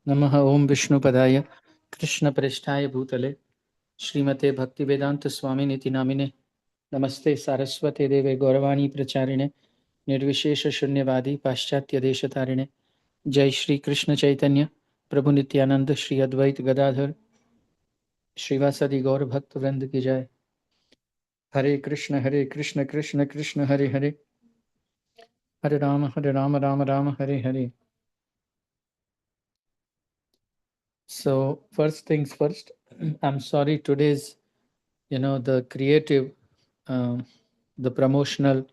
नमः ओम विष्णुपदाय कृष्णप्रेष्ठाय भूतले श्रीमते भक्तिवेदांत स्वामिनिति नामिने नमस्ते सारस्वते देवे गौरवाणी प्रचारिणे निर्विशेष शून्यवादी पाश्चात्य देशतारिणे जय श्री कृष्ण चैतन्य प्रभु नित्यानंद श्री अद्वैत गदाधर श्रीवासदि गौर भक्त वृंद की जय। हरे कृष्ण कृष्ण कृष्ण हरे हरे, हरे Ram Ram Ram Hare Hare. So first things first, I'm sorry today's the creative, the promotional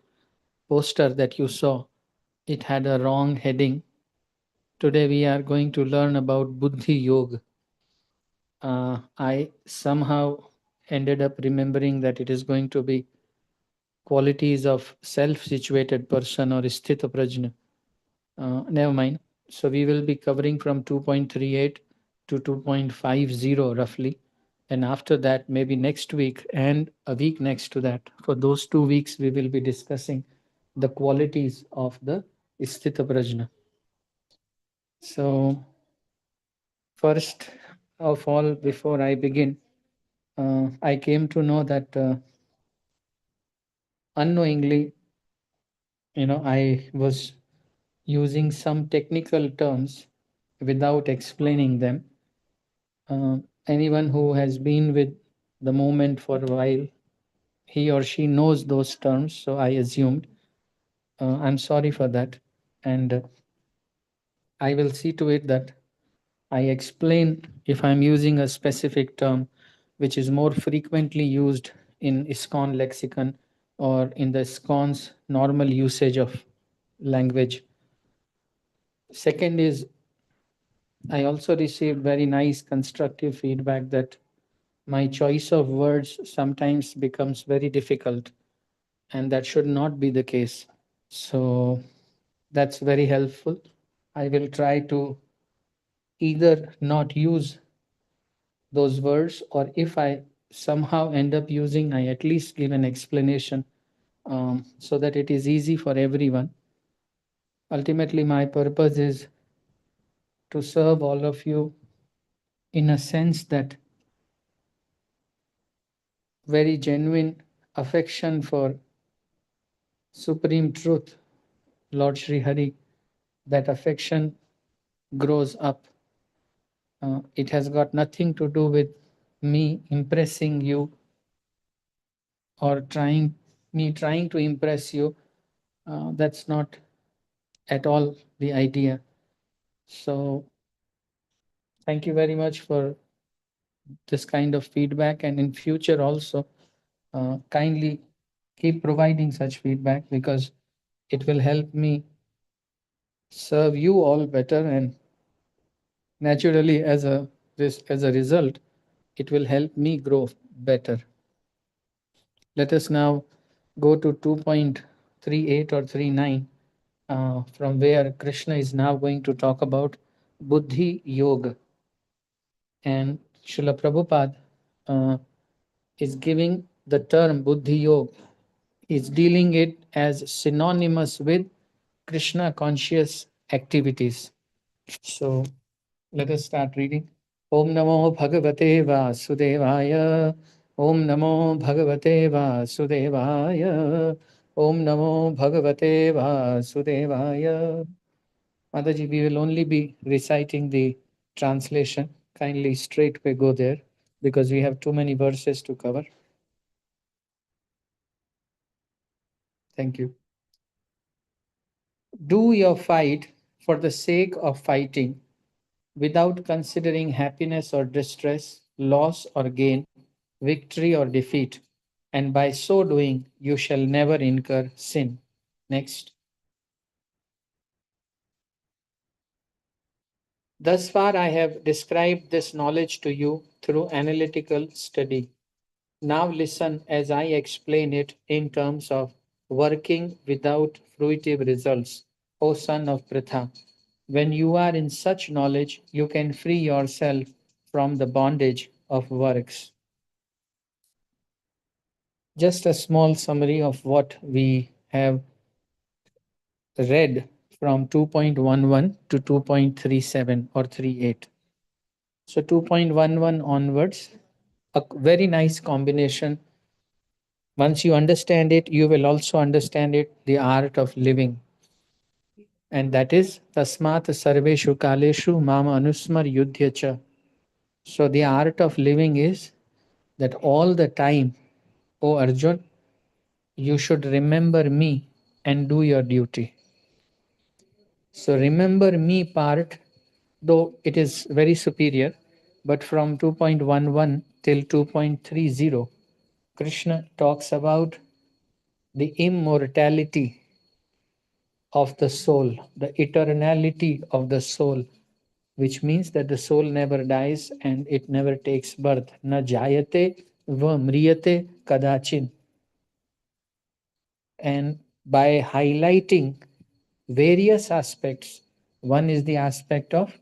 poster that you saw, it had a wrong heading. Today we are going to learn about Buddhi Yoga. I somehow ended up remembering that it is going to be qualities of self-situated person or sthita prajna. Never mind. So we will be covering from 2.38 to 2.50 roughly. And after that, maybe next week and a week next to that, for those 2 weeks, we will be discussing the qualities of the Sthita Prajna. So, first of all, before I begin, I came to know that unknowingly, I was using some technical terms without explaining them. Anyone who has been with the movement for a while, he or she knows those terms, so I assumed. I'm sorry for that. And I will see to it that I explain if I'm using a specific term which is more frequently used in ISKCON lexicon or in the ISKCON's normal usage of language. Second is, I also received very nice constructive feedback that my choice of words sometimes becomes very difficult, and that should not be the case. So that's very helpful. I will try to either not use those words, or if I somehow end up using, I at least give an explanation, so that it is easy for everyone. Ultimately, my purpose is to serve all of you in a sense that very genuine affection for Supreme Truth, Lord Sri Hari, that affection grows up. It has got nothing to do with me impressing you or trying to impress you. That's not at all the idea. So thank you very much for this kind of feedback, and in future also, kindly keep providing such feedback, because it will help me serve you all better, and naturally as a result, it will help me grow better. Let us now go to 2.38 or 39, from where Krishna is now going to talk about Buddhi Yoga. And Srila Prabhupada is giving the term Buddhi Yoga, is dealing it as synonymous with Krishna conscious activities. So let us start reading. Om Namo Bhagavate Vasudevaya. Om Namo Bhagavate Vasudevaya. Om Namo Bhagavate Vasudevaya. Mataji, we will only be reciting the translation. Kindly straightway go there, because we have too many verses to cover. Thank you. Do your fight for the sake of fighting, without considering happiness or distress, loss or gain, victory or defeat, and by so doing, you shall never incur sin. Next. Thus far, I have described this knowledge to you through analytical study. Now, listen as I explain it in terms of working without fruitive results, O son of Pritha. When you are in such knowledge, you can free yourself from the bondage of works. Just a small summary of what we have read from 2.11 to 2.37 or 38. So 2.11 onwards, a very nice combination. Once you understand it, you will also understand it, the art of living. And that is Tasmat Sarveshu Kaleshu Mama Anusmar Yudhyacha. So the art of living is that all the time, O Arjun, you should remember me and do your duty. So remember me part, though it is very superior, but from 2.11 till 2.30, Krishna talks about the immortality of the soul, the eternality of the soul, which means that the soul never dies and it never takes birth. Na jayate va mriyate kadachin. And by highlighting various aspects, one is the aspect of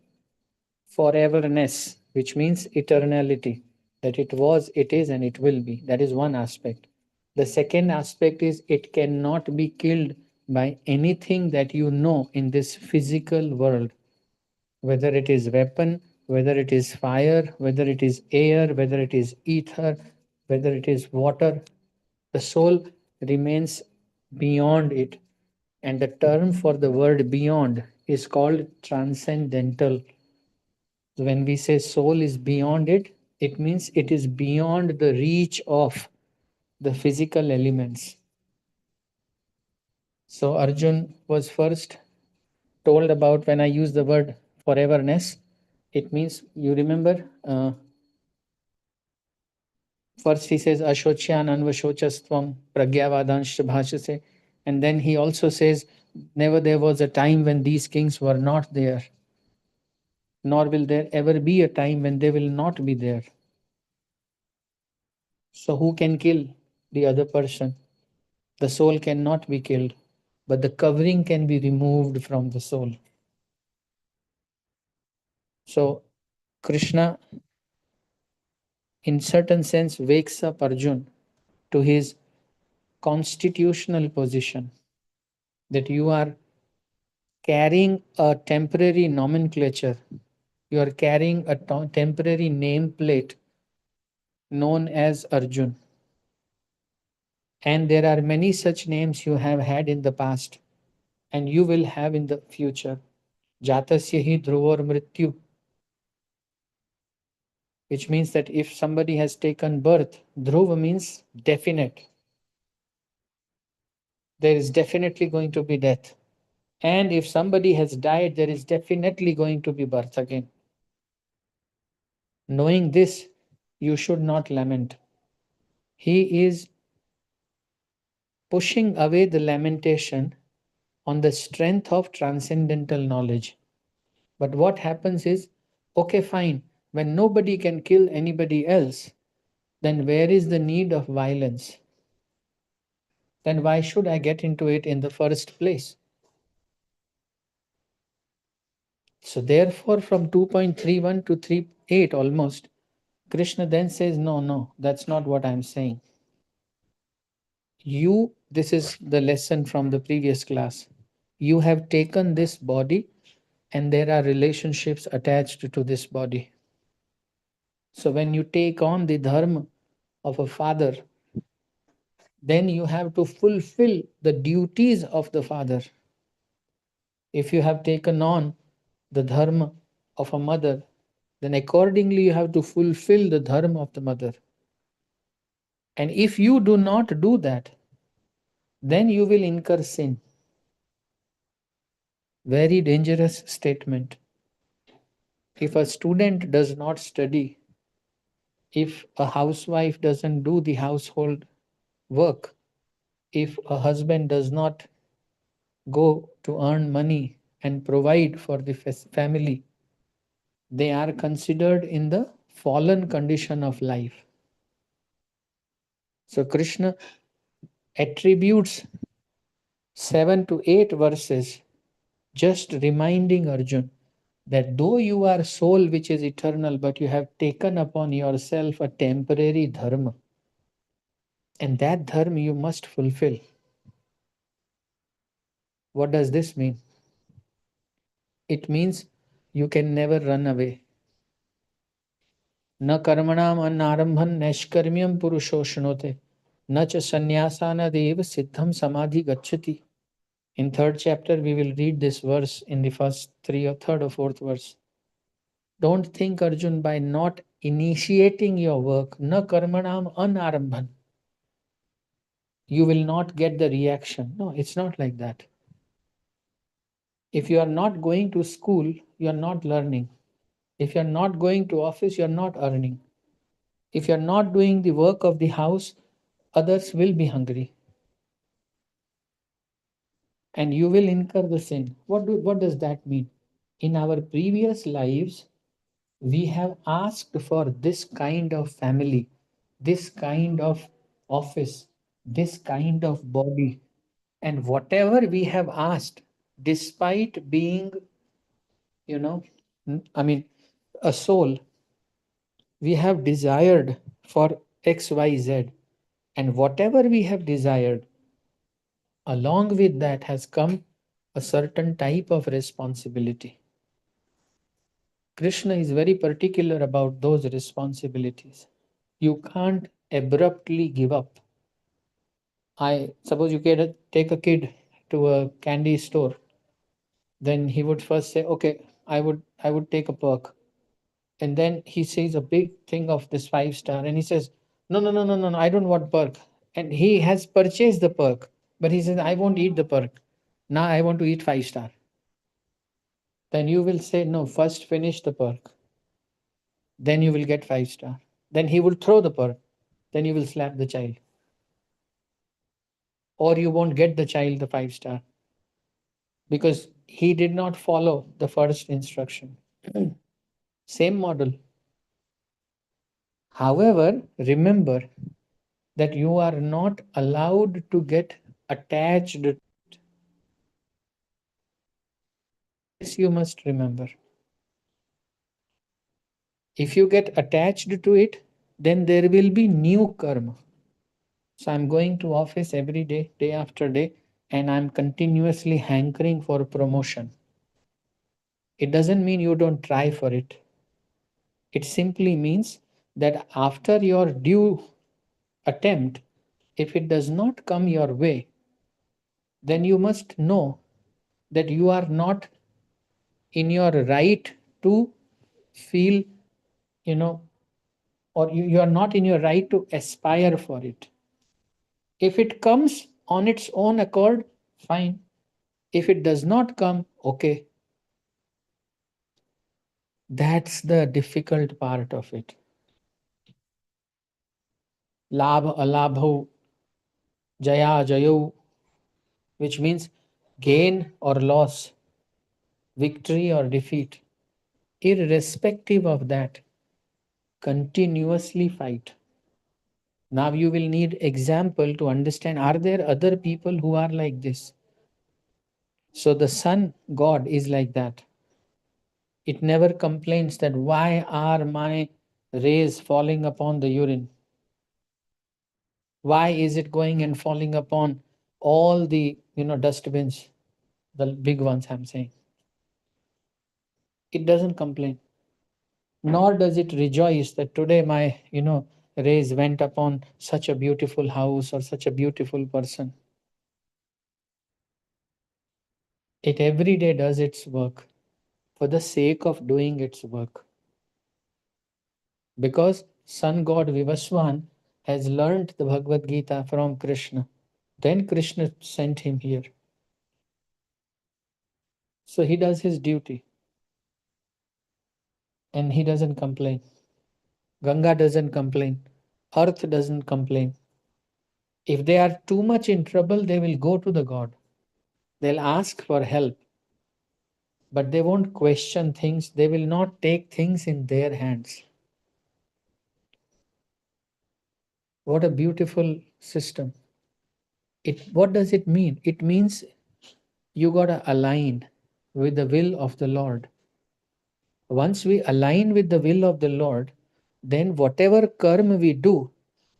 foreverness, which means eternality, that it was, it is, and it will be. That is one aspect. The second aspect is it cannot be killed by anything that you know in this physical world, whether it is weapon, whether it is fire, whether it is air, whether it is ether, whether it is water. The soul remains beyond it. And the term for the word beyond is called transcendental. So when we say soul is beyond it, it means it is beyond the reach of the physical elements. So Arjun was first told about, when I use the word foreverness, it means, you remember, first he says Ashocyan Anvashochastvam Pragyavadansh Bhashase. And then he also says, never there was a time when these kings were not there, nor will there ever be a time when they will not be there. So who can kill the other person? The soul cannot be killed, but the covering can be removed from the soul. So Krishna, in certain sense, wakes up Arjun to his constitutional position, that you are carrying a temporary nomenclature, you are carrying a temporary nameplate known as Arjun. And there are many such names you have had in the past and you will have in the future. Jatasya hi dhruvar mrityu, which means that if somebody has taken birth, dhruva means definite. There is definitely going to be death. And if somebody has died, there is definitely going to be birth again. Knowing this, you should not lament. He is pushing away the lamentation on the strength of transcendental knowledge. But what happens is, okay, fine, when nobody can kill anybody else, then where is the need of violence? Then why should I get into it in the first place? So therefore, from 2.31 to 38 almost, Krishna then says, no, no, that's not what I'm saying. You, this is the lesson from the previous class. You have taken this body and there are relationships attached to this body. So when you take on the dharma of a father, then you have to fulfill the duties of the father. If you have taken on the dharma of a mother, then accordingly you have to fulfill the dharma of the mother. And if you do not do that, then you will incur sin. Very dangerous statement. If a student does not study, if a housewife doesn't do the household work, if a husband does not go to earn money and provide for the family, they are considered in the fallen condition of life. So Krishna attributes 7 to 8 verses just reminding Arjun that though you are soul which is eternal, but you have taken upon yourself a temporary dharma, and that dharma you must fulfill. What does this mean? It means you can never run away. न कर्मणाम अनारंभन नैष्कर्म्यम पुरुषोष्णोते न च संन्यासानादेव सिद्धम समाधि गच्छति. In third chapter, we will read this verse in the first three or third or fourth verse. Don't think, Arjun, by not initiating your work, na karmanam anarambhan, you will not get the reaction. No, it's not like that. If you are not going to school, you are not learning. If you are not going to office, you are not earning. If you are not doing the work of the house, others will be hungry. And you will incur the sin. What does that mean? In our previous lives, we have asked for this kind of family, this kind of office, this kind of body. And whatever we have asked, despite being, you know, I mean, a soul, we have desired for XYZ. And whatever we have desired, along with that has come a certain type of responsibility. Krishna is very particular about those responsibilities. You can't abruptly give up. I suppose you can take a kid to a candy store, then he would first say, "Okay, I would take a perk," and then he sees a big thing of this 5 star, and he says, "No, no, no, no, no, no, I don't want perk," and he has purchased the perk, but he says, "I won't eat the perk. Now I want to eat 5 star." Then you will say, "No, first finish the perk, then you will get 5 star." Then he will throw the perk, then you will slap the child, or you won't get the child the 5 star because he did not follow the first instruction. Same model. However, remember that you are not allowed to get attached to it. This you must remember. If you get attached to it, then there will be new karma. So I'm going to office every day, day after day, and I'm continuously hankering for promotion. It doesn't mean you don't try for it. It simply means that after your due attempt, if it does not come your way, then you must know that you are not in your right to feel, you know, or you are not in your right to aspire for it. If it comes on its own accord, fine. If it does not come, okay. That's the difficult part of it. Labh alabho, jaya jayo, which means gain or loss, victory or defeat. Irrespective of that, continuously fight. Now you will need example to understand, are there other people who are like this? So the sun god is like that. It never complains that why are my rays falling upon the urine? Why is it going and falling upon all the dustbins, the big ones I'm saying? It doesn't complain. Nor does it rejoice that today my rays went upon such a beautiful house or such a beautiful person. It every day does its work for the sake of doing its work. Because sun god Vivaswan has learnt the Bhagavad Gita from Krishna. Then Krishna sent him here. So he does his duty and he doesn't complain. Ganga doesn't complain. Earth doesn't complain. If they are too much in trouble, they will go to the God. They'll ask for help. But they won't question things. They will not take things in their hands. What a beautiful system. What does it mean? It means you got to align with the will of the Lord. Once we align with the will of the Lord, then whatever karma we do,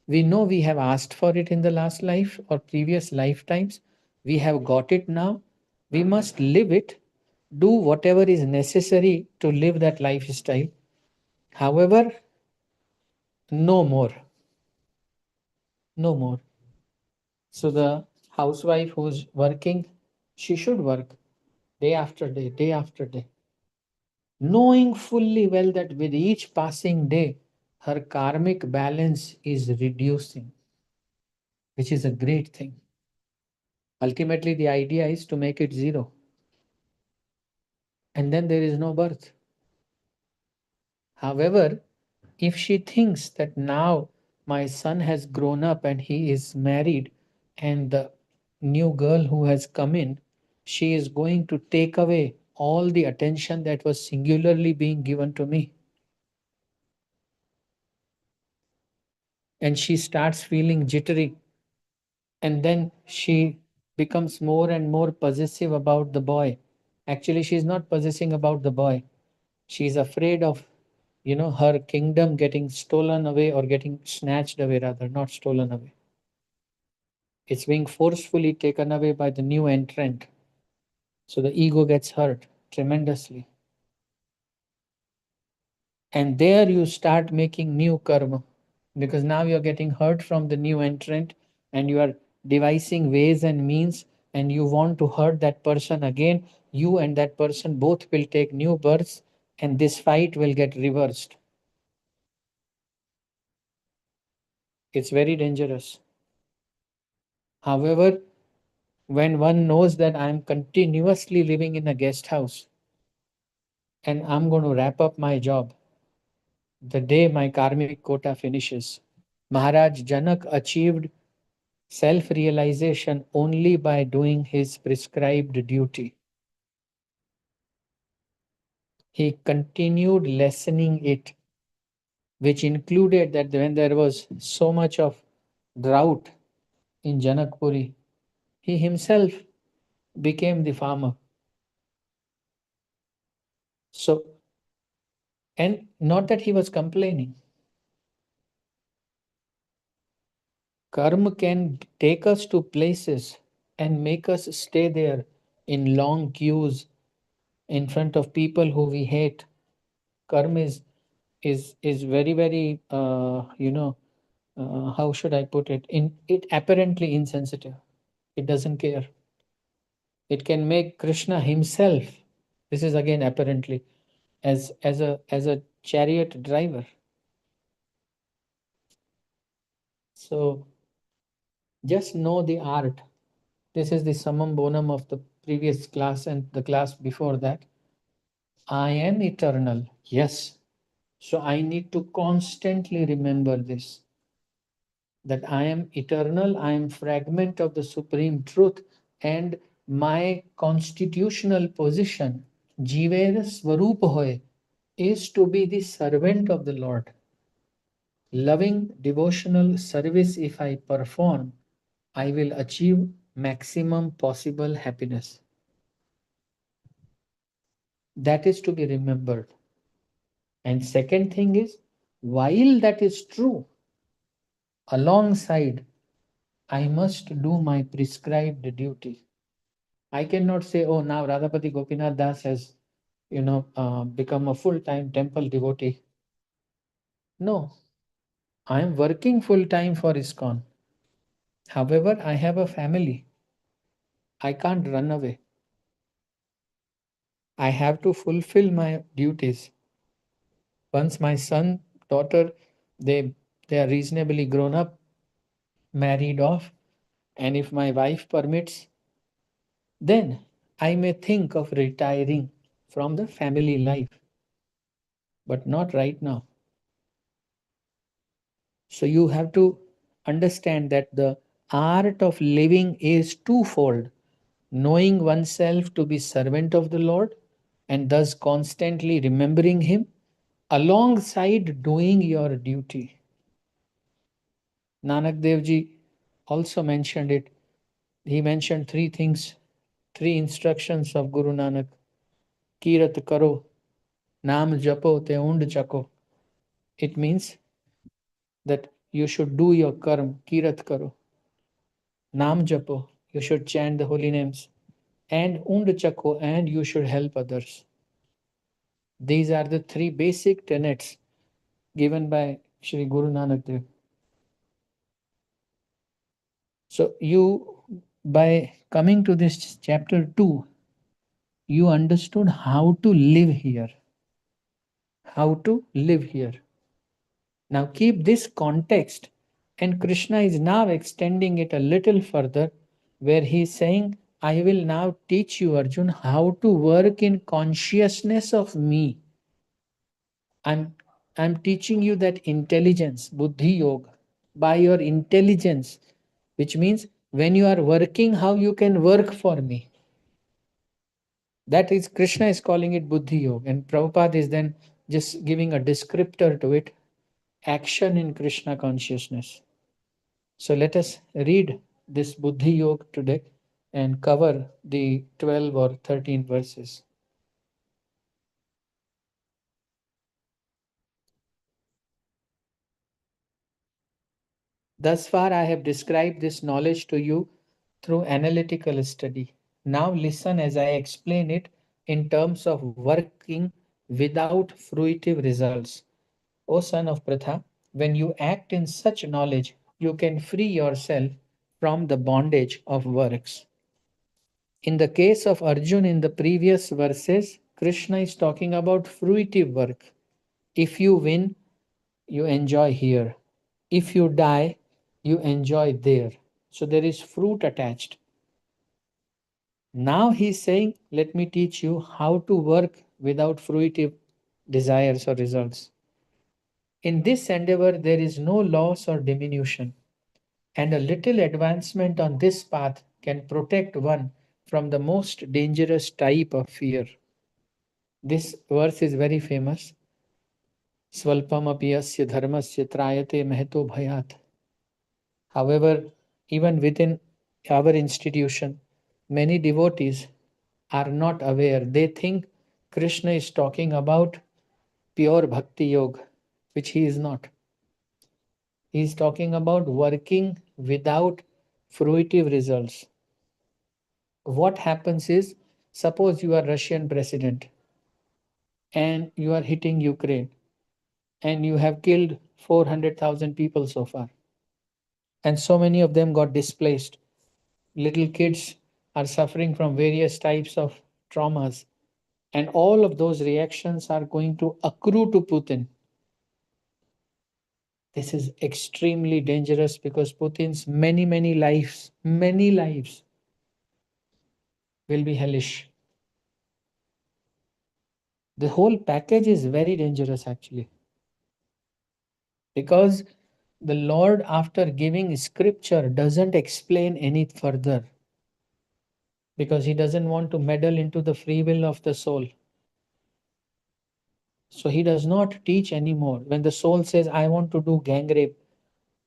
we know we have asked for it in the last life or previous lifetimes. We have got it now. We must live it do whatever is necessary to live that lifestyle. However, no more, no more. So the housewife who's working, she should work day after day, day after day, knowing fully well that with each passing day, her karmic balance is reducing, which is a great thing. Ultimately, the idea is to make it zero, and then there is no birth. However, if she thinks that now my son has grown up and he is married, and the new girl who has come in, she is going to take away all the attention that was singularly being given to me, and she starts feeling jittery, and then she becomes more and more possessive about the boy. Actually, she is not possessing about the boy. She is afraid of, her kingdom getting stolen away, or getting snatched away, rather, not stolen away. It's being forcefully taken away by the new entrant. So the ego gets hurt tremendously. And there you start making new karma, because now you're getting hurt from the new entrant, and you are devising ways and means, and you want to hurt that person again. You and that person both will take new births, and this fight will get reversed. It's very dangerous. However, when one knows that I'm continuously living in a guest house and I'm going to wrap up my job the day my karmic quota finishes, Maharaj Janak achieved self realization only by doing his prescribed duty. He continued lessening it, which included that when there was so much of drought in Janakpuri, he himself became the farmer. So, and not that he was complaining. Karma can take us to places and make us stay there in long queues in front of people who we hate. Karma is very very how should I put it? In it apparently insensitive. It doesn't care. It can make Krishna himself. This is again apparently as a chariot driver. So just know the art. This is the summum bonum of the previous class and the class before that. I am eternal. Yes. So I need to constantly remember this, that I am eternal, I am fragment of the supreme truth, and my constitutional position, Jiver Swarup Hoy, is to be the servant of the Lord. Loving devotional service, if I perform, I will achieve maximum possible happiness. That is to be remembered. And second thing is, while that is true, alongside, I must do my prescribed duty. I cannot say, oh, now Radhapati Gopinath Das has, become a full-time temple devotee. No, I am working full-time for ISKCON. However, I have a family. I can't run away. I have to fulfill my duties. Once my son, daughter, they they are reasonably grown up, married off, and if my wife permits, then I may think of retiring from the family life, but not right now. So you have to understand that the art of living is twofold: knowing oneself to be servant of the Lord and thus constantly remembering Him, alongside doing your duty. Nanak Dev Ji also mentioned it. He mentioned three things, three instructions of Guru Nanak. Kirat karo, naam japo te und chako. It means that you should do your karma, kirat karo. Naam japo, you should chant the holy names. and undchako, and you should help others. These are the three basic tenets given by Sri Guru Nanak Dev. So you, by coming to this chapter 2, you understood how to live here. How to live here. Now keep this context, and Krishna is now extending it a little further, where he is saying, I will now teach you, Arjun, how to work in consciousness of me. I'm, I'm teaching you that intelligence, Buddhi Yoga, by your intelligence, which means when you are working, how you can work for me. That is, Krishna is calling it Buddhi Yoga, and Prabhupada is then just giving a descriptor to it, action in Krishna consciousness. So let us read this Buddhi Yoga today and cover the 12 or 13 verses. Thus far, I have described this knowledge to you through analytical study. Now, listen as I explain it in terms of working without fruitive results. O son of Pratha, when you act in such knowledge, you can free yourself from the bondage of works. In the case of Arjun in the previous verses, Krishna is talking about fruitive work. If you win, you enjoy here. If you die, you enjoy there. So there is fruit attached. Now he is saying, let me teach you how to work without fruitive desires or results. In this endeavor, there is no loss or diminution, and a little advancement on this path can protect one from the most dangerous type of fear. This verse is very famous. Swalpam apiyasya dharmasya trayate mahito bhayat. However, even within our institution, many devotees are not aware. They think Krishna is talking about pure bhakti yoga, which he is not. He is talking about working without fruitive results. What happens is, suppose you are Russian president and you are hitting Ukraine and you have killed 400,000 people so far, and so many of them got displaced. Little kids are suffering from various types of traumas, and all of those reactions are going to accrue to Putin. This is extremely dangerous because Putin's many lives will be hellish. The whole package is very dangerous actually, because the Lord, after giving scripture, doesn't explain any further, because he doesn't want to meddle into the free will of the soul. So he does not teach anymore. When the soul says, I want to do gang rape,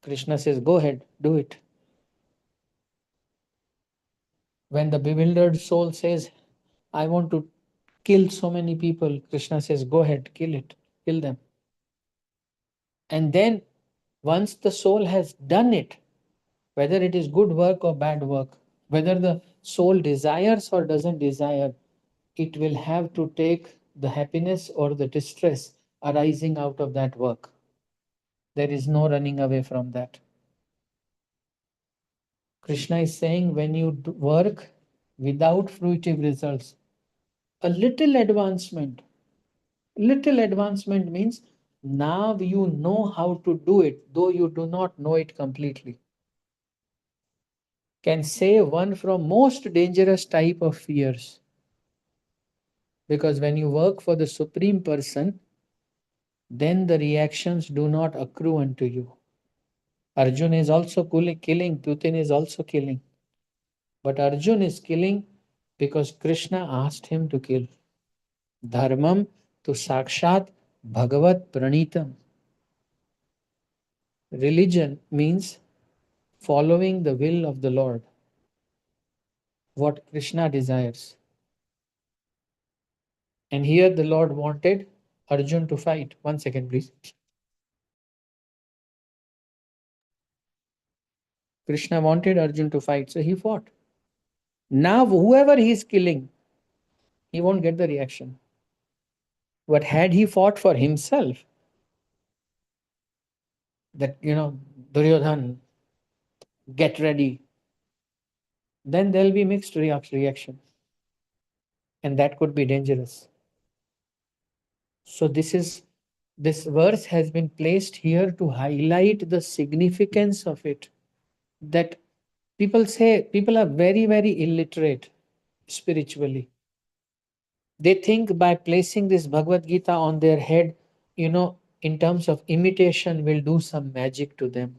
Krishna says, go ahead, do it. When the bewildered soul says, I want to kill so many people, Krishna says, go ahead, kill them. And then once the soul has done it, whether it is good work or bad work, whether the soul desires or doesn't desire, it will have to take the happiness or the distress arising out of that work. There is no running away from that. Krishna is saying, when you work without fruitive results, a little advancement means now you know how to do it, though you do not know it completely, can save one from most dangerous type of fears. Because when you work for the Supreme Person, then the reactions do not accrue unto you. Arjun is also killing, Putin is also killing. But Arjun is killing because Krishna asked him to kill. Dharmam to sakshat bhagavat pranitam. Religion means following the will of the Lord, what Krishna desires. And here the Lord wanted Arjun to fight. 1 second, please. Krishna wanted Arjun to fight, so he fought. Now, whoever he is killing, he won't get the reaction. But had he fought for himself, that, Duryodhan, get ready, then there'll be mixed reaction. And that could be dangerous. So this verse has been placed here to highlight the significance of it. That people are very, very illiterate spiritually. They think by placing this Bhagavad Gita on their head, in terms of imitation, will do some magic to them.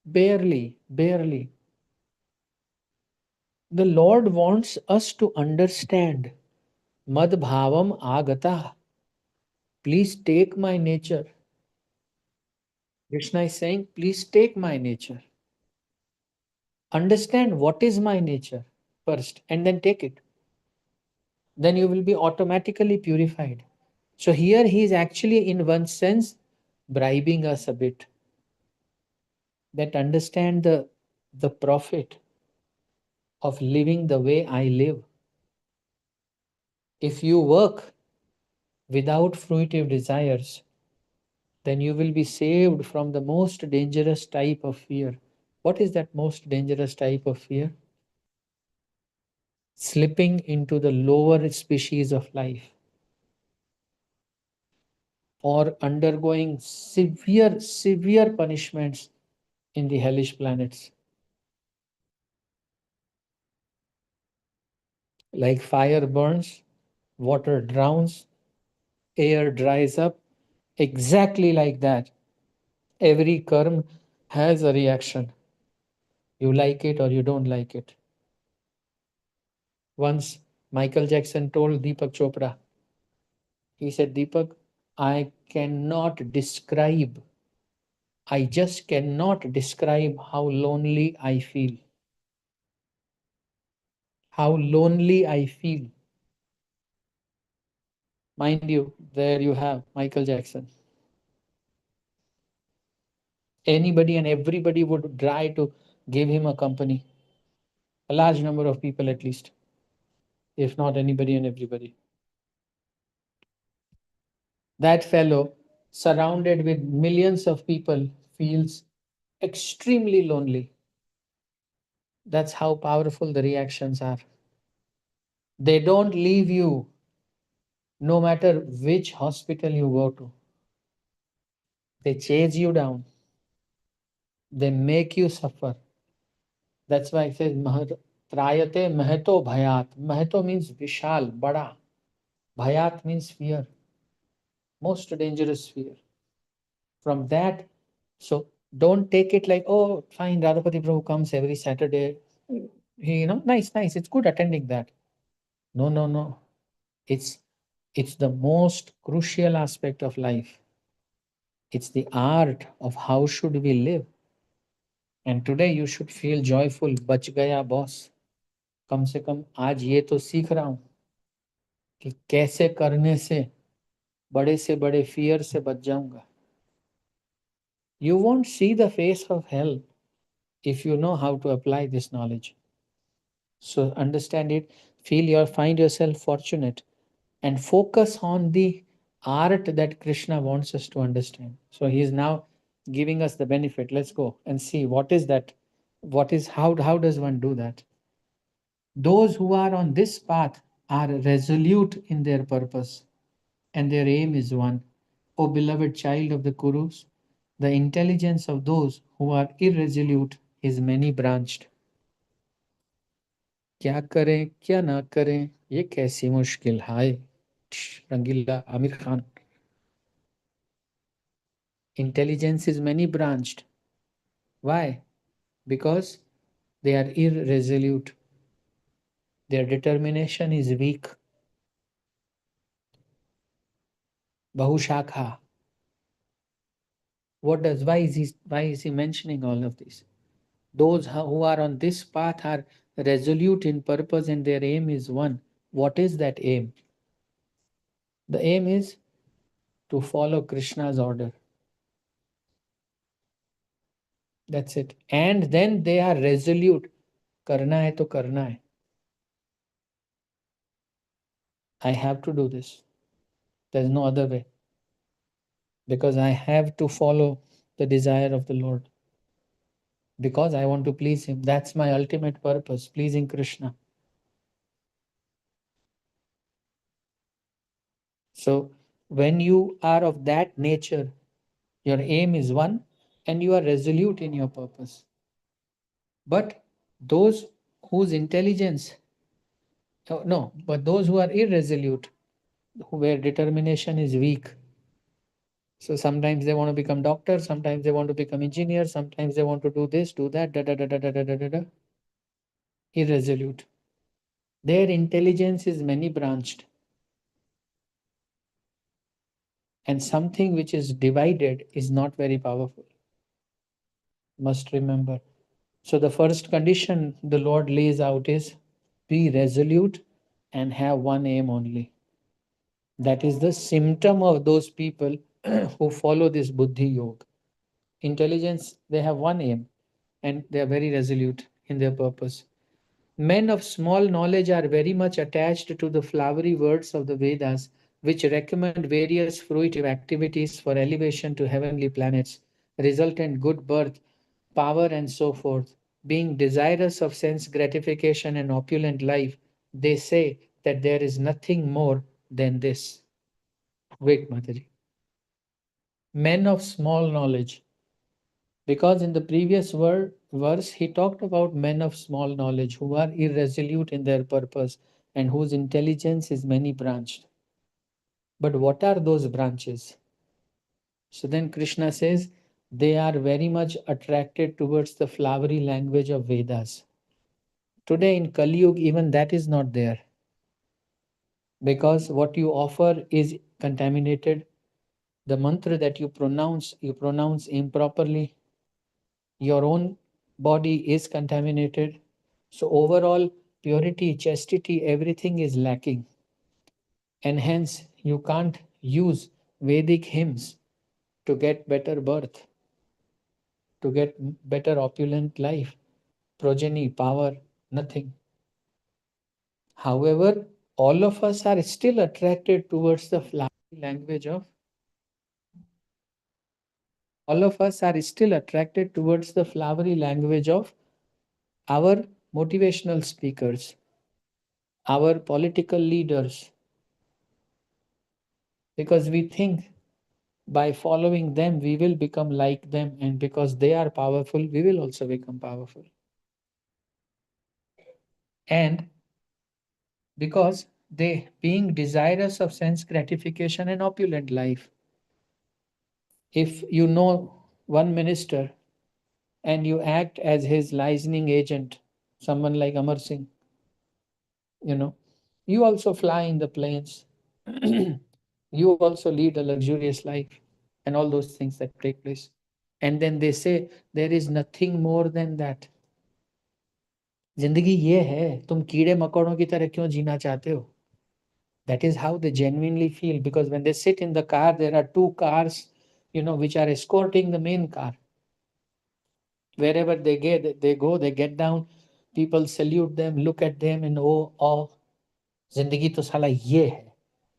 Barely, barely. The Lord wants us to understand. Mad bhavam agata. Please take my nature. Krishna is saying, please take my nature. Understand what is my nature first and then take it. Then you will be automatically purified. So here he is actually, in one sense, bribing us a bit. That understand the profit of living the way I live. If you work without fruitive desires, then you will be saved from the most dangerous type of fear. What is that most dangerous type of fear? Slipping into the lower species of life, or undergoing severe, severe punishments in the hellish planets. Like fire burns, water drowns, air dries up. Exactly like that. Every karma has a reaction. You like it or you don't like it. Once Michael Jackson told Deepak Chopra, he said, Deepak, I cannot describe, I just cannot describe how lonely I feel. How lonely I feel. Mind you, there you have Michael Jackson. Anybody and everybody would try to give him a company. A large number of people, at least, if not anybody and everybody. That fellow, surrounded with millions of people, feels extremely lonely. That's how powerful the reactions are. They don't leave you no matter which hospital you go to. They chase you down. They make you suffer. That's why it says Trayate Mahato Bhayat. Mahato means Vishal, Bada. Bhayat means fear. Most dangerous fear. From that, so don't take it like, oh, fine, Radhapati Prabhu comes every Saturday. Nice, nice. It's good attending that. No, no, no. It's it's the most crucial aspect of life. It's the art of how should we live. And today you should feel joyful. बच गया boss. कम से कम आज ये तो सीख रहा हूँ कि कैसे करने से बड़े फियर से बच जाऊंगा. You won't see the face of hell if you know how to apply this knowledge. So understand it, find yourself fortunate, and focus on the art that Krishna wants us to understand. So he is now giving us the benefit. Let's go and see what is that. How does one do that? Those who are on this path are resolute in their purpose, and their aim is one. O beloved child of the Kurus, the intelligence of those who are irresolute is many branched. क्या करें क्या ना करें ये कैसी मुश्किल है. रंगीला Aamir Khan. Intelligence is many branched. Why? Because they are irresolute. Their determination is weak. Bahushakha. Why is he mentioning all of this? Those who are on this path are resolute in purpose and their aim is one. What is that aim? The aim is to follow Krishna's order. That's it. And then they are resolute. Karna hai to karna hai. I have to do this. There's no other way, because I have to follow the desire of the Lord, because I want to please Him. That's my ultimate purpose, pleasing Krishna. So, when you are of that nature, your aim is one and you are resolute in your purpose. But those whose intelligence, no, but those who are irresolute, where determination is weak, so sometimes they want to become doctor, sometimes they want to become engineer, sometimes they want to do this, do that, da da da da da da da da, da. Irresolute. Their intelligence is many branched, and something which is divided is not very powerful. Must remember. So the first condition the Lord lays out is be resolute and have one aim only. That is the symptom of those people who follow this Buddhi Yoga. Intelligence, they have one aim and they are very resolute in their purpose. Men of small knowledge are very much attached to the flowery words of the Vedas, which recommend various fruitive activities for elevation to heavenly planets, resultant good birth, power, and so forth. Being desirous of sense gratification and opulent life, they say that there is nothing more than this. Wait, Mataji. Men of small knowledge. Because in the previous verse, he talked about men of small knowledge who are irresolute in their purpose and whose intelligence is many branched. But what are those branches? So then Krishna says they are very much attracted towards the flowery language of Vedas. Today in Kali Yuga, even that is not there, because what you offer is contaminated. The mantra that you pronounce improperly. Your own body is contaminated. So, overall, purity, chastity, everything is lacking. And hence, you can't use Vedic hymns to get better birth, to get better opulent life, progeny, power, nothing. However, all of us are still attracted towards the flowery language of all of us are still attracted towards the flowery language of our motivational speakers, our political leaders, because we think by following them we will become like them, and because they are powerful we will also become powerful. And because they, being desirous of sense gratification and opulent life, if you know one minister and you act as his licensing agent, someone like Amar Singh, you know, you also fly in the planes, you also lead a luxurious life, and all those things that take place. And then they say there is nothing more than that. जिंदगी ये है, तुम कीड़े मकोड़ों की तरह क्यों जीना चाहते हो? That is how they genuinely feel, because when they sit in the car, there are two cars, which are escorting the main car. Wherever they go, they get down, people salute them, look at them, and oh, जिंदगी तो साला ये है,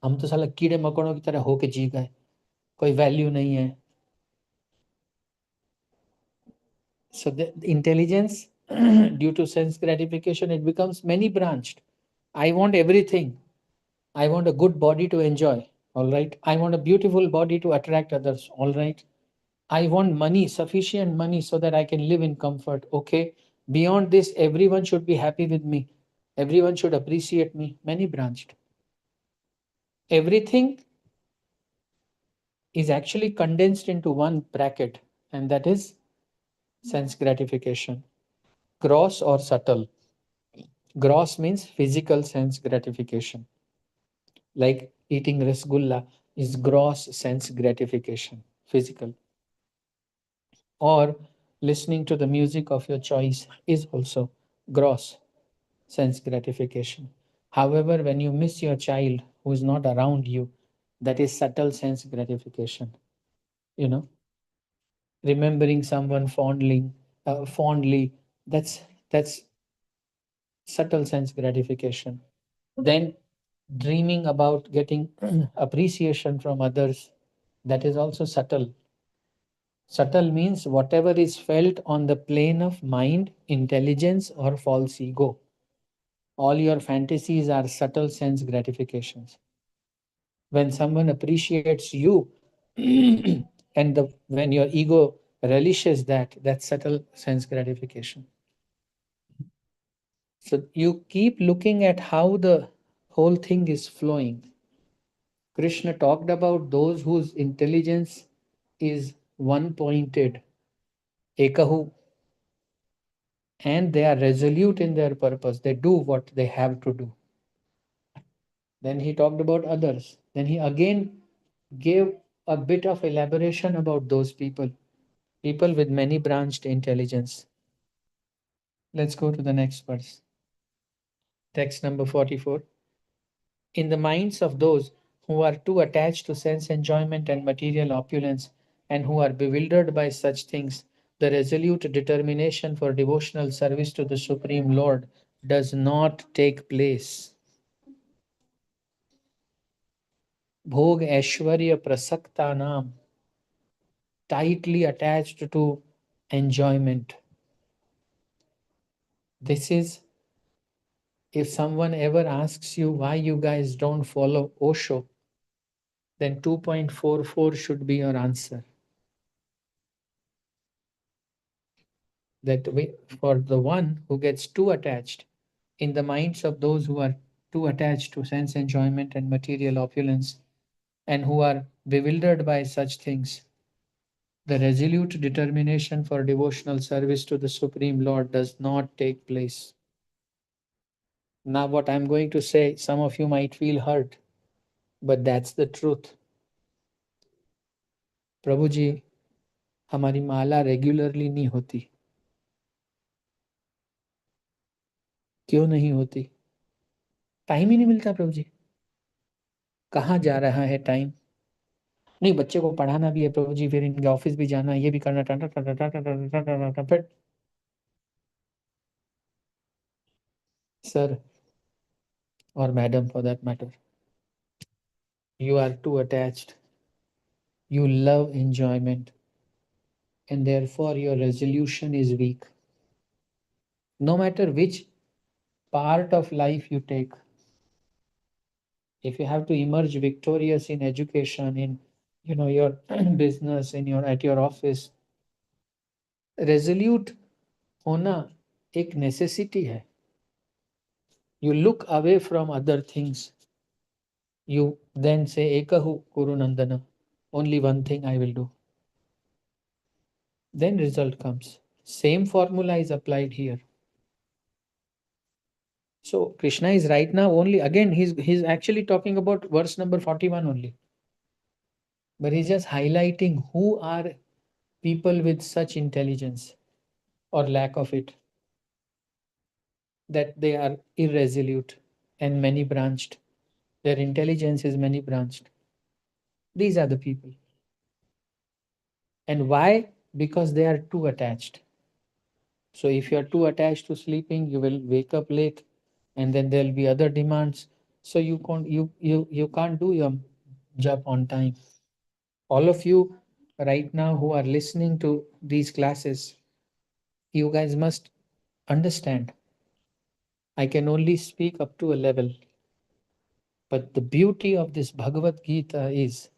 हम तो साला कीड़े मकोड़ों की तरह होके जी गए, कोई वैल्यू नहीं है. So the intelligence, due to sense gratification, it becomes many branched. I want everything. I want a good body to enjoy. All right. I want a beautiful body to attract others. All right. I want money, sufficient money, so that I can live in comfort. Okay. Beyond this, everyone should be happy with me. Everyone should appreciate me. Many branched. Everything is actually condensed into one bracket, and that is sense gratification. Gross or subtle. Gross means physical sense gratification. Like eating rasgulla is gross sense gratification, physical. Or listening to the music of your choice is also gross sense gratification. However, when you miss your child who is not around you, that is subtle sense gratification. You know, remembering someone fondly, that's subtle sense gratification. Then Dreaming about getting appreciation from others, that is also subtle. Subtle means whatever is felt on the plane of mind, intelligence, or false ego. All your fantasies are subtle sense gratifications. When someone appreciates you, and when your ego relishes that, that's subtle sense gratification. So you keep looking at how the whole thing is flowing. Krishna talked about those whose intelligence is one pointed, ekahu, and they are resolute in their purpose. They do what they have to do. Then he talked about others. Then he again gave a bit of elaboration about those people, people with many branched intelligence. Let's go to the next verse. Text number 44. In the minds of those who are too attached to sense enjoyment and material opulence, and who are bewildered by such things, the resolute determination for devotional service to the Supreme Lord does not take place. Bhog Aishwarya Prasaktanam, tightly attached to enjoyment. This is, if someone ever asks you why you guys don't follow Osho, then 2.44 should be your answer. That we, for the one who gets too attached, in the minds of those who are too attached to sense enjoyment and material opulence, and who are bewildered by such things, the resolute determination for devotional service to the Supreme Lord does not take place. Now, what I'm going to say, some of you might feel hurt, but that's the truth. Prabhuji, हमारी माला regularly नहीं होती. क्यों नहीं होती? Time ही नहीं मिलता प्रभु जी. कहाँ जा रहा है टाइम? नहीं, बच्चे को पढ़ाना भी है प्रभु जी, फिर इनके ऑफिस भी जाना, ये भी करना, फिर sir or madam for that matter, you are too attached. You love enjoyment, and therefore your resolution is weak. No matter which part of life you take, if you have to emerge victorious in education, in your business, in your at your office, resolute होना एक necessity है. You look away from other things. You then say, Ekahu Kuru Nandana, only one thing I will do. Then result comes. Same formula is applied here. So Krishna is right now only, again, he's actually talking about verse number 41 only. But he's just highlighting who are people with such intelligence or lack of it, that they are irresolute and many branched. Their intelligence is many branched. These are the people. And why? Because they are too attached. So if you are too attached to sleeping, you will wake up late, and then there'll be other demands. So you can't do your job on time. All of you right now who are listening to these classes, you guys must understand. I can only speak up to a level, but the beauty of this Bhagavad Gita is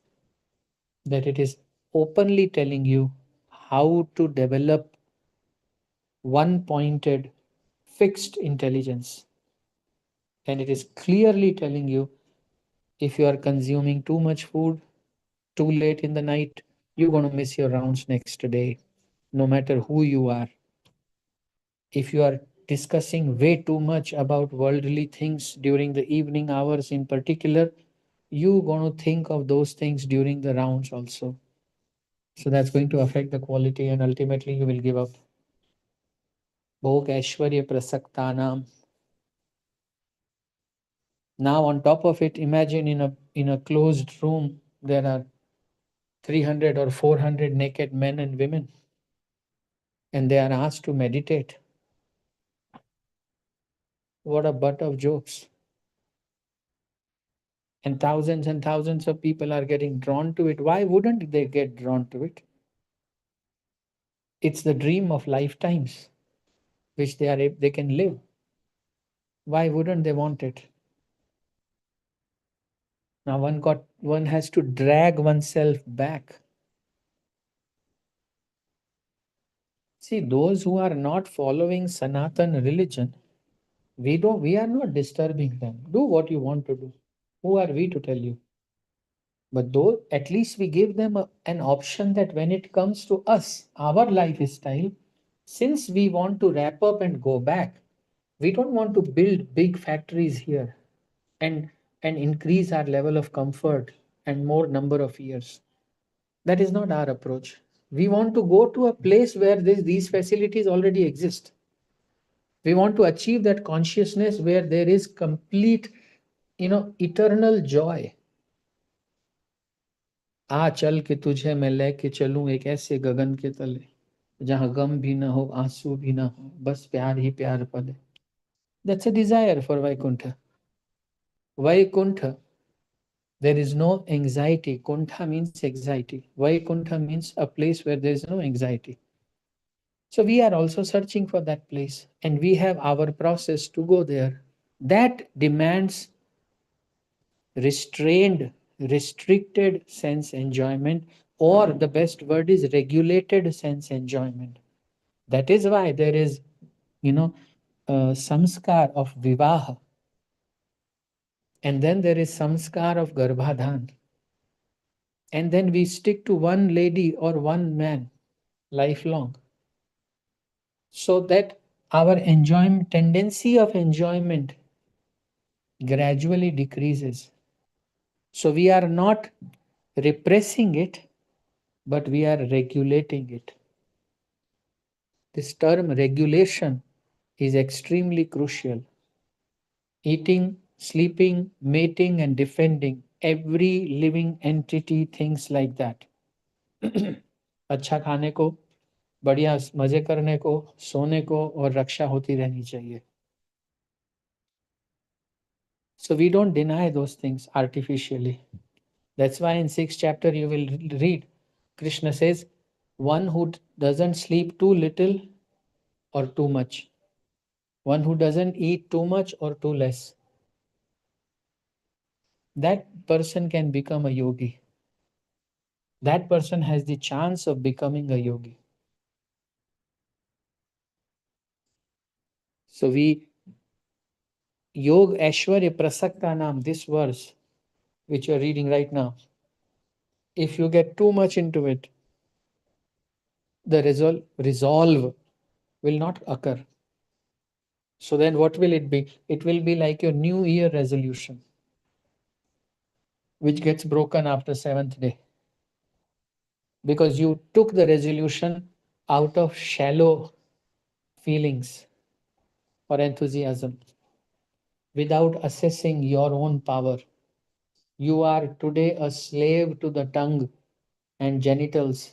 that it is openly telling you how to develop one pointed fixed intelligence, and it is clearly telling you, if you are consuming too much food too late in the night, you're going to miss your rounds next day, no matter who you are. If you are discussing way too much about worldly things during the evening hours in particular, you're going to think of those things during the rounds also. So that's going to affect the quality, and ultimately you will give up. Bhog Aishwarya Prasaktanam. Now on top of it, imagine in a closed room there are 300 or 400 naked men and women, and they are asked to meditate. What a butt of jokes. and thousands of people are getting drawn to it. Why wouldn't they get drawn to it? It's the dream of lifetimes which they can live. Why wouldn't they want it? Now one has to drag oneself back. See, those who are not following Sanatan religion, we are not disturbing them. Do what you want to do. Who are we to tell you? But though at least we give them an option that when it comes to us, our lifestyle, since we want to wrap up and go back, we don't want to build big factories here and increase our level of comfort and more number of years. That is not our approach. We want to go to a place where these facilities already exist. We want to achieve that consciousness where there is complete, eternal joy. आ चल के तुझे मैं लेके चलूं एक ऐसे गगन के तले जहां गम भी ना हो आंसू भी ना हो बस प्यार ही प्यार पले. That's a desire for Vaikuntha. Vaikuntha, there is no anxiety. Kuntha means anxiety. Vaikuntha means a place where there is no anxiety. So we are also searching for that place and we have our process to go there. That demands restrained, restricted sense enjoyment, or the best word is regulated sense enjoyment. That is why there is, samskar of vivaha, and then there is samskar of garbhadhan, and then we stick to one lady or one man lifelong, so that our enjoyment tendency of enjoyment gradually decreases. So we are not repressing it, but we are regulating it. This term regulation is extremely crucial. Eating, sleeping, mating, and defending, every living entity thinks like that. अच्छा खाने को, बढ़िया मजे करने को, सोने को और रक्षा होती रहनी चाहिए. So we don't deny those things artificially. That's why in 6th chapter you will read, Krishna says, one who doesn't sleep too little or too much, one who doesn't eat too much or too less, that person can become a yogi. That person has the chance of becoming a yogi. So Yog Aishwarya Prasakta Nam, this verse which you are reading right now, if you get too much into it, the resolve will not occur. So then what will it be? It will be like your New Year resolution, which gets broken after 7th day. Because you took the resolution out of shallow feelings or enthusiasm without assessing your own power. You are today a slave to the tongue and genitals.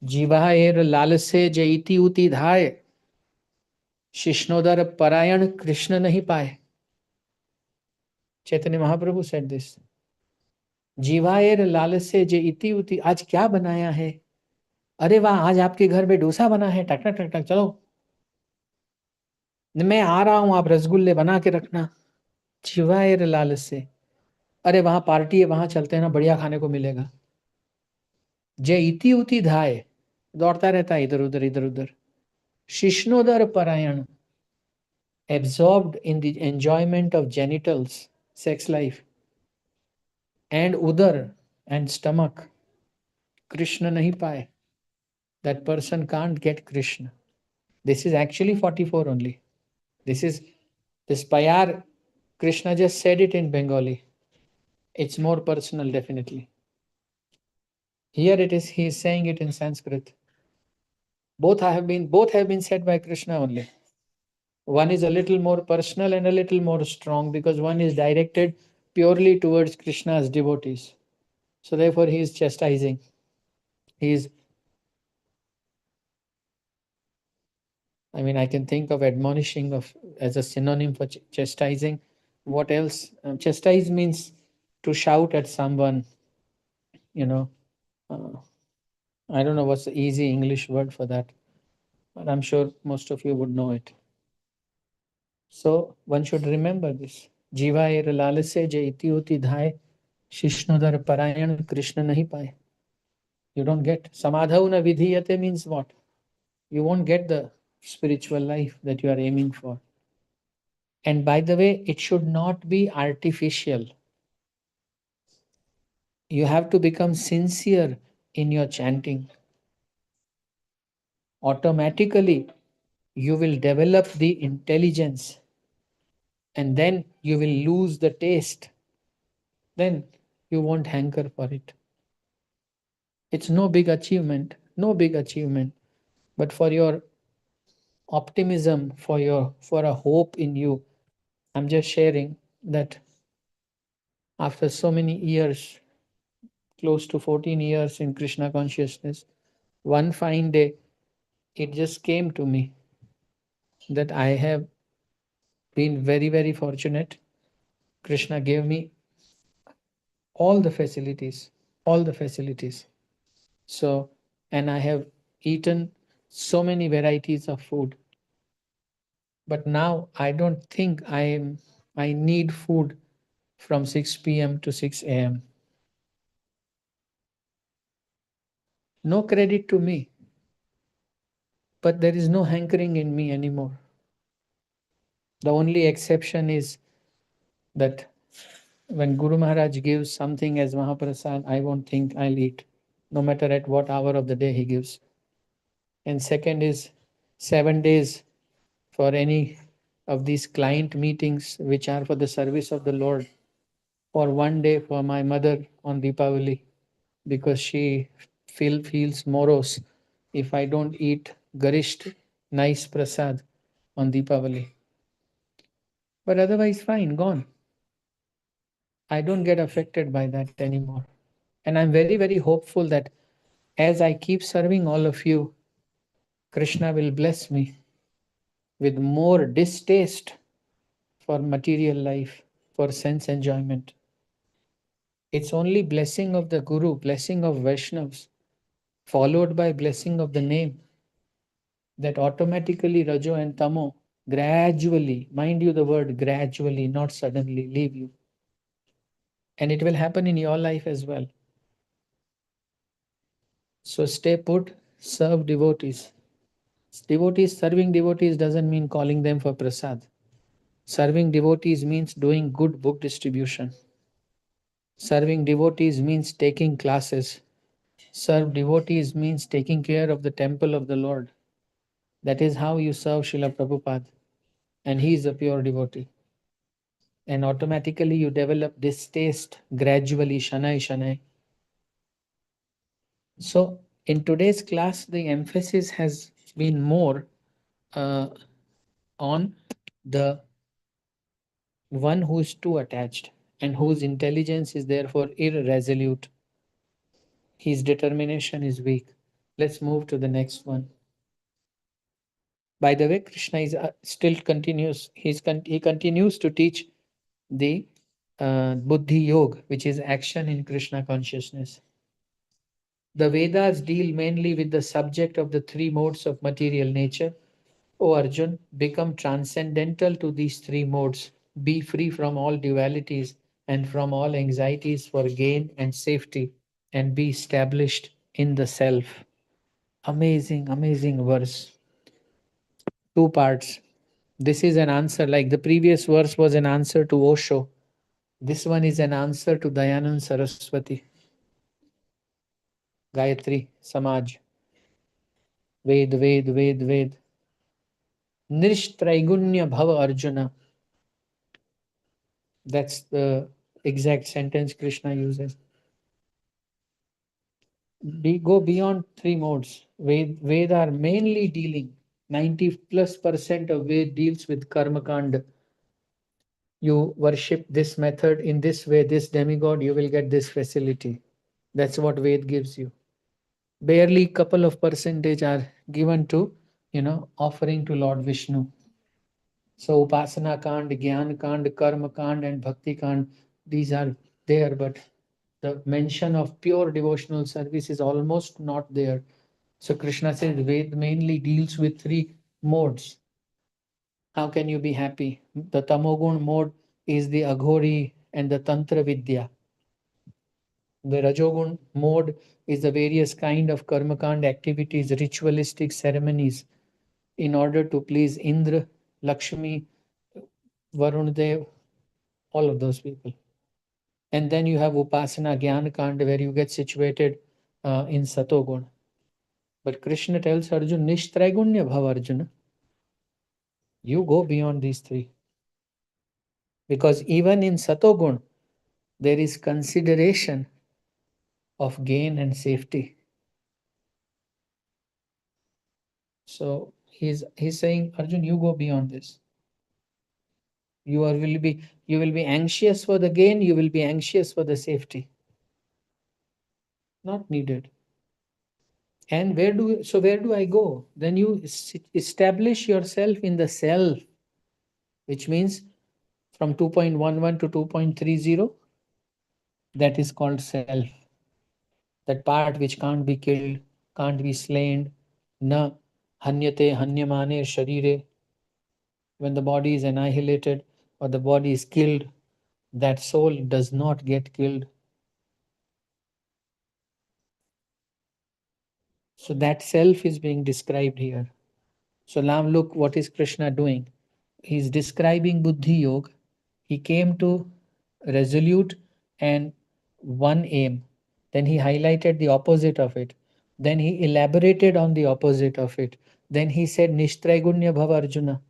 जीवाएर लालसे जईति उति धाय शिष्णोदर परायण कृष्ण नहीं पाए. Chaitanya Mahaprabhu said this. जीवाएर लालसे जईति उति, आज क्या बनाया है? अरे वाह, आज आपके घर में डोसा बना है, टक टक टक टक, चलो मैं आ रहा हूं, आप रसगुल्ले बना के रखना. जीवाएर लालसे, अरे वहां पार्टी है, वहां चलते हैं ना, बढ़िया खाने को मिलेगा. जय इति उति धाय, दौड़ता रहता है इधर उधर इधर उधर. शिष्णोदर परायण, absorbed in the enjoyment of genitals, sex life, and udar and stomach, Krishna nahi paye. That person can't get Krishna. This is actually 44 only. This payar, Krishna just said it in Bengali. It's more personal, definitely. Here it is, he is saying it in Sanskrit. Both have been said by Krishna only. One is a little more personal and a little more strong because one is directed purely towards Krishna's devotees. So therefore he is chastising. I can think of admonishing as a synonym for chastising. What else? Chastise means to shout at someone, you know. Uh, I don't know what's the easy English word for that, but I'm sure most of you would know it. So one should remember this. Jiva er lal se je iti uti dhai, Shishnudar Parayan Krishna nahi paye. You don't get. Samadhau na vidhiyate means what? You won't get the spiritual life that you are aiming for. And by the way, it should not be artificial. You have to become sincere in your chanting. Automatically, you will develop the intelligence and then you will lose the taste. Then you won't hanker for it. It's no big achievement, no big achievement. But for your optimism, for a hope in you, I'm just sharing that after so many years, close to 14 years in Krishna consciousness, one fine day it just came to me that I have been very, very fortunate. Krishna gave me all the facilities, all the facilities. So, and I have eaten so many varieties of food. But now I don't think I need food from 6 p.m. to 6 a.m. No credit to me, but there is no hankering in me anymore. The only exception is that when Guru Maharaj gives something as Mahaprasad, I won't think I'll eat, no matter at what hour of the day he gives. And second is 7 days for any of these client meetings which are for the service of the Lord, or one day for my mother on Deepavali, because she feels morose if I don't eat garisht, nice prasad on Deepavali. But otherwise, fine, gone. I don't get affected by that anymore. And I'm very, very hopeful that as I keep serving all of you, Krishna will bless me with more distaste for material life, for sense enjoyment. It's only blessing of the Guru, blessing of Vaishnavas, followed by blessing of the name, that automatically Rajo and Tamo gradually, mind you the word gradually, not suddenly, leave you. And it will happen in your life as well. So stay put, serve devotees. Devotees, serving devotees doesn't mean calling them for prasad. Serving devotees means doing good book distribution. Serving devotees means taking classes. Serve devotees means taking care of the temple of the Lord. That is how you serve Srila Prabhupada. And he is a pure devotee. And automatically you develop distaste gradually, shanai shanai. So in today's class, the emphasis has been more uh, on the one who is too attached and whose intelligence is therefore irresolute. His determination is weak. Let's move to the next one. By the way, Krishna is still continues. He continues to teach the Buddhi Yoga, which is action in Krishna consciousness. The Vedas deal mainly with the subject of the three modes of material nature. O Arjun, become transcendental to these three modes. Be free from all dualities and from all anxieties for gain and safety, and be established in the self. Amazing, amazing verse. Two parts. This is an answer, like the previous verse was an answer to Osho. This one is an answer to Dayanand Saraswati. Gayatri, Samaj. Ved, Ved, Ved, Ved. Nishtraigunya Bhava Arjuna. That's the exact sentence Krishna uses. Go beyond three modes. Ved are mainly dealing, 90+% of Ved deals with Karma Kanda. You worship this method in this way, this demigod, you will get this facility. That's what Ved gives you. Barely couple of percentage are given to, offering to Lord Vishnu. So Upasana Kand, Gyan Kand, Karma Kand, and Bhakti Kand, these are there, but the mention of pure devotional service is almost not there. So Krishna says Ved mainly deals with three modes. How can you be happy? The Tamogun mode is the Aghori and the Tantra Vidya. The Rajogun mode is the various kind of karmakand activities, ritualistic ceremonies in order to please Indra, Lakshmi, Varun Dev, all of those people. And then you have Upasana Jnana Kand where you get situated in Satogun. But Krishna tells Arjun, Nishtraigunya Bhav Arjuna. You go beyond these three. Because even in Satogun, there is consideration of gain and safety. So he's saying, Arjun, you go beyond this. You will be anxious for the gain, you will be anxious for the safety. Not needed. And where do I go? Then you establish yourself in the self, which means from 2.11 to 2.30, that is called self. That part which can't be killed, can't be slain, na hanyate hanyamane sharire. When the body is annihilated or the body is killed, that soul does not get killed. So that self is being described here. So now look what is Krishna doing. He's describing Buddhi Yoga. He came to resolute and one aim. Then he highlighted the opposite of it. Then he elaborated on the opposite of it. Then he said Nishtraigunya Bhava Arjuna.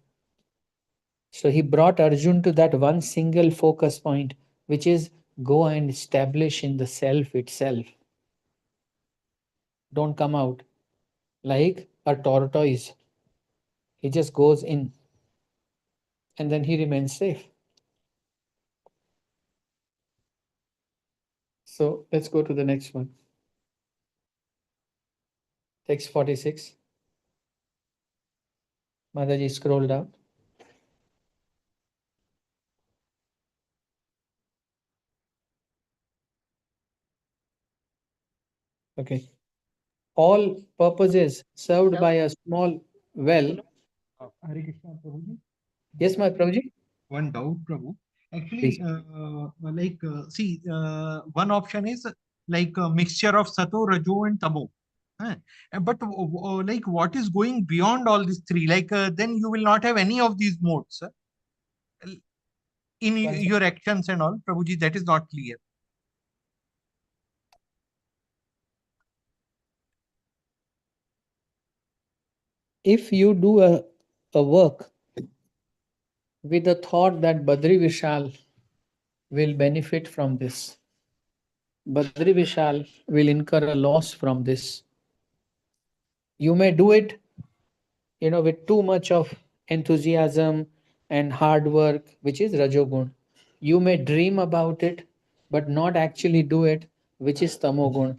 So he brought Arjun to that one single focus point, which is go and establish in the self itself. Don't come out like a tortoise. He just goes in and then he remains safe. So let's go to the next one. Text 46. Mataji, scroll down. Okay. All purposes served by a small well. Hare Krishna, Prabhuji. Yes, my Prabhuji. One doubt, Prabhu. Please. Actually, see, one option is like a mixture of Sato, Rajo, and Tamo. Huh? But like, what is going beyond all these three? Like, then you will not have any of these modes in One second. your actions and all. Prabhuji, that is not clear. If you do a work with the thought that Badri Vishal will benefit from this, Badri Vishal will incur a loss from this. You may do it, with too much of enthusiasm and hard work, which is Rajogun. You may dream about it, but not actually do it, which is Tamogun.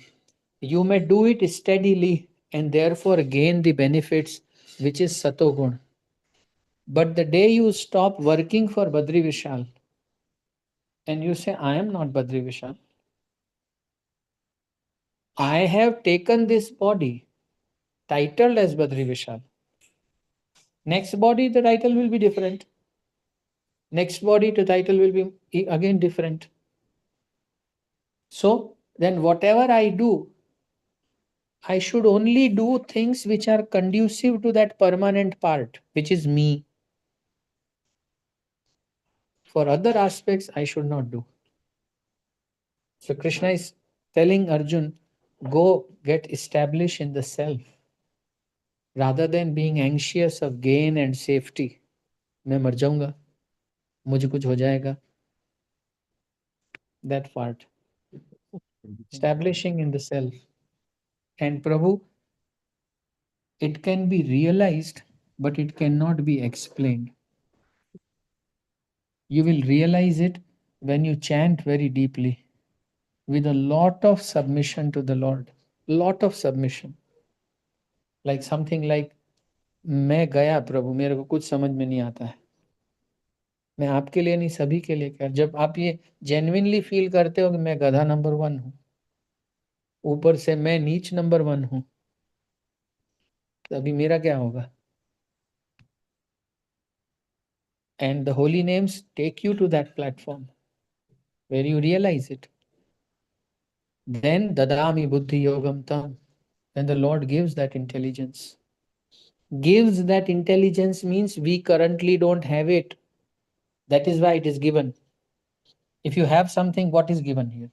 You may do it steadily and therefore gain the benefits, which is Satogun. But the day you stop working for Badri Vishal and you say, I am not Badri Vishal, I have taken this body titled as Badri Vishal. Next body, the title will be different. Next body, the title will be again different. So then, whatever I do, I should only do things which are conducive to that permanent part, which is me. For other aspects, I should not do. So Krishna is telling Arjun, go get established in the self rather than being anxious of gain and safety. मैं मर जाऊंगा, मुझे कुछ हो जाएगा. That part. Establishing in the self. And Prabhu, it can be realized, but it cannot be explained. You will realize it when you chant very deeply with a lot of submission to the Lord. Lot of submission. Like something like मैं गया प्रभु मेरे को कुछ समझ में नहीं आता है मैं आपके लिए नहीं, सभी के लिए कह, जब आप ये जेन्युइनली फील करते हो कि मैं गधा नंबर 1 हूँ, ऊपर से मैं नीच नंबर 1 हूँ, तो अभी मेरा क्या होगा? And the holy names take you to that platform where you realize it. Then dadami buddhi yogam tam. When the Lord gives that intelligence. Gives that intelligence means we currently don't have it. That is why it is given. If you have something, what is given here?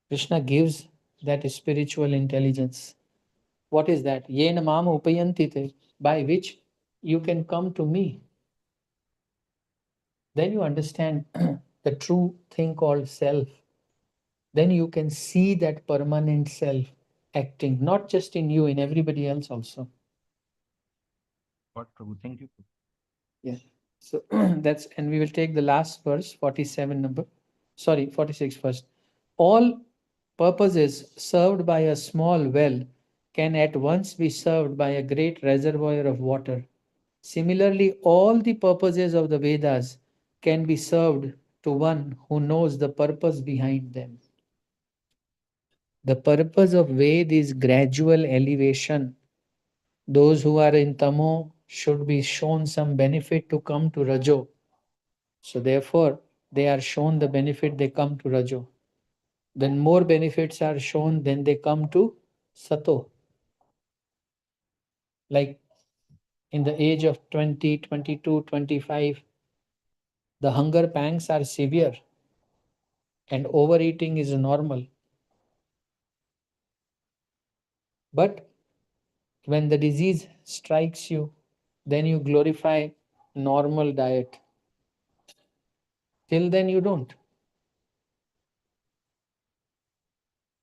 Krishna gives that spiritual intelligence. What is that? Yena mama upayantite, by which you can come to me. Then you understand the true thing called self. Then you can see that permanent self acting, not just in you, in everybody else also. What, Prabhu? Thank you. Yeah. So that's, and we will take the last verse, 47 number, sorry, 46 first. All purposes served by a small well can at once be served by a great reservoir of water. Similarly, all the purposes of the Vedas can be served to one who knows the purpose behind them. The purpose of Ved is gradual elevation. Those who are in Tamo should be shown some benefit to come to Rajo. So therefore, they are shown the benefit, they come to Rajo. Then more benefits are shown, then they come to Sato. Like in the age of 20, 22, 25, the hunger pangs are severe and overeating is normal. But when the disease strikes you, then you glorify normal diet. Till then you don't.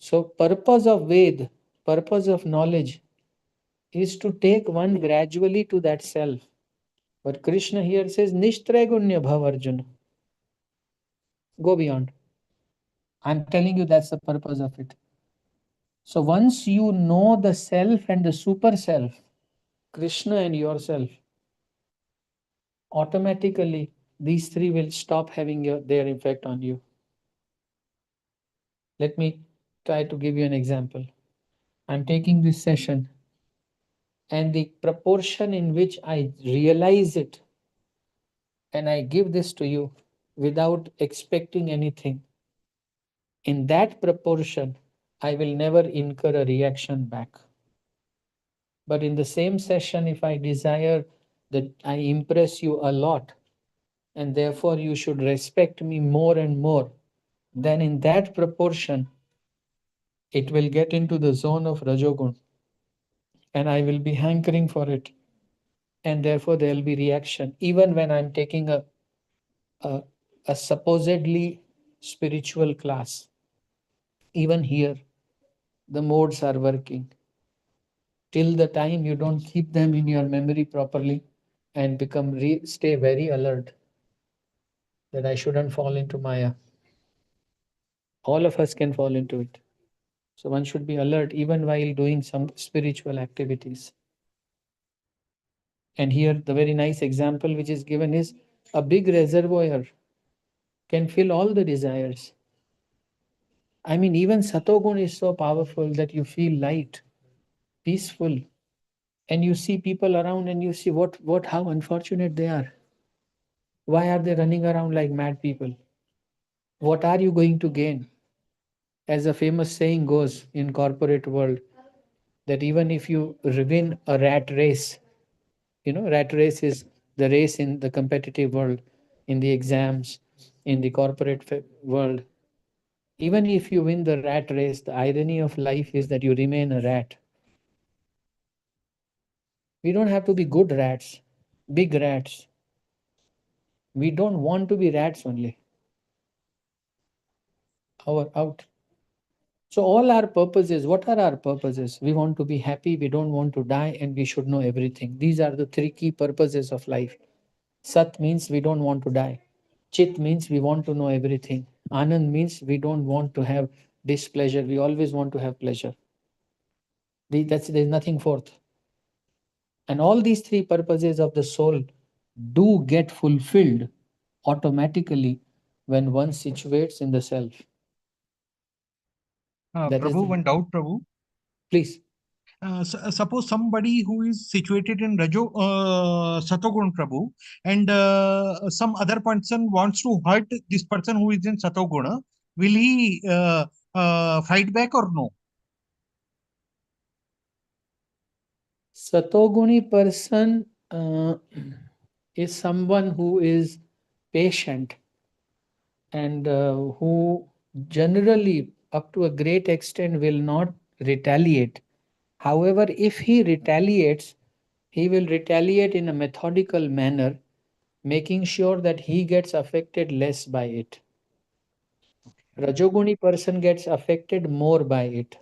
So purpose of Ved, purpose of knowledge is to take one gradually to that self. But Krishna here says, Nishtragunya bhav Arjuna. Go beyond. I'm telling you that's the purpose of it. So once you know the self and the super self, Krishna and yourself, automatically these three will stop having their effect on you. Let me try to give you an example. I'm taking this session, and the proportion in which I realize it and I give this to you without expecting anything, in that proportion, I will never incur a reaction back. But in the same session, if I desire that I impress you a lot, and therefore you should respect me more and more, then in that proportion, it will get into the zone of Rajogun, and I will be hankering for it. And therefore, there will be reaction, even when I'm taking a, a supposedly spiritual class. Even here, the modes are working. Till the time you don't keep them in your memory properly and stay very alert that I shouldn't fall into Maya. All of us can fall into it. So one should be alert even while doing some spiritual activities. And here, the very nice example which is given is a big reservoir can fill all the desires. I mean, even Satogun is so powerful that you feel light, peaceful, and you see people around and you see how unfortunate they are. Why are they running around like mad people? What are you going to gain? As a famous saying goes in corporate world, that even if you win a rat race, rat race is the race in the competitive world, in the exams, in the corporate world. Even if you win the rat race, the irony of life is that you remain a rat. We don't have to be good rats, big rats. We don't want to be rats only. Out. So all our purposes, what are our purposes? We want to be happy, we don't want to die, and we should know everything. These are the three key purposes of life. Sat means we don't want to die. Chit means we want to know everything. Anand means we don't want to have displeasure. We always want to have pleasure. There's nothing fourth. And all these three purposes of the soul do get fulfilled automatically when one situates in the self. That is Prabhu, the one doubt, Prabhu. please. Suppose somebody who is situated in Satogun, Prabhu, and some other person wants to hurt this person who is in Satoguna, will he fight back or no? Satoguni person is someone who is patient and who generally, up to a great extent, will not retaliate. However, if he retaliates, he will retaliate in a methodical manner, making sure that he gets affected less by it. Rajoguni person gets affected more by it.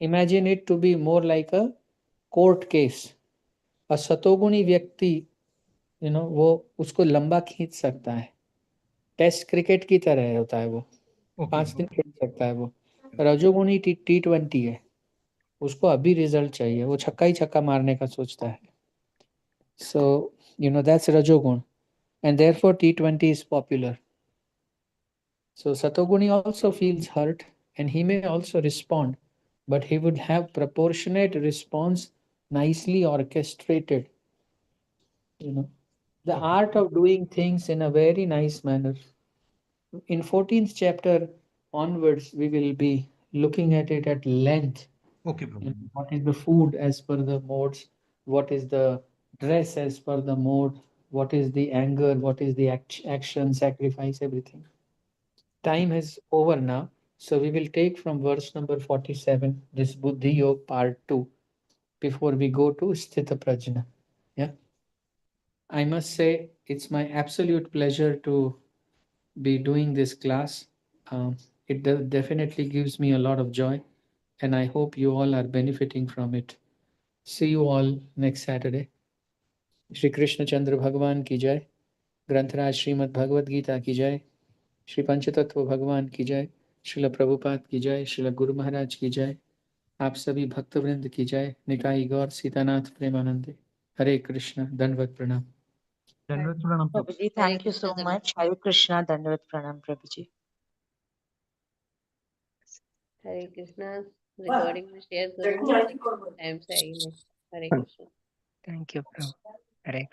Imagine it to be more like a court case. A सतोगुणी व्यक्ति वो उसको लंबा खींच सकता है, test cricket की तरह होता है वो, Okay, 5 दिन okay. खेल सकता है वो। रजोगुणी T20 है, उसको अभी रिजल्ट चाहिए, वो छक्का ही छक्का मारने का सोचता है। So that's rajoguna, and therefore T20 is popular. So Satoguni also feels hurt and he may also respond, but he would have proportionate response, nicely orchestrated. The Okay, art of doing things in a very nice manner. In 14th chapter onwards, we will be looking at it at length. okay, Prabhu. What is the food as per the modes? What is the dress as per the mode? What is the anger? What is the action, sacrifice, everything? Time is over now. So we will take from verse number 47, this Buddhi Yoga part 2, before we go to Sthita Prajna. Yeah. I must say it's my absolute pleasure to be doing this class. It definitely gives me a lot of joy, and I hope you all are benefiting from it. See you all next Saturday. Shri Krishna Chandra Bhagavan ki jai. ग्रंथराज Shrimad Bhagavad Gita की जय। श्री पंचतत्व भगवान की जय। श्रील प्रभुपाद की जय। श्रील गुरु महाराज की जय। आप सभी भक्तवृंद की जय। निकाय गौर सीतानाथ प्रेमानंदे। हरे कृष्ण, दंडवत प्रणाम। Dandavat Pranam, Prabhu. Prabhuji, thank you so much. Hare Krishna, Dandavat Pranam, Prabhuji. Hare Krishna. Recording में शेयर करूंगी, टाइम से आएगी next. Hare Krishna. Thank you, Prabhu. Hare Krishna.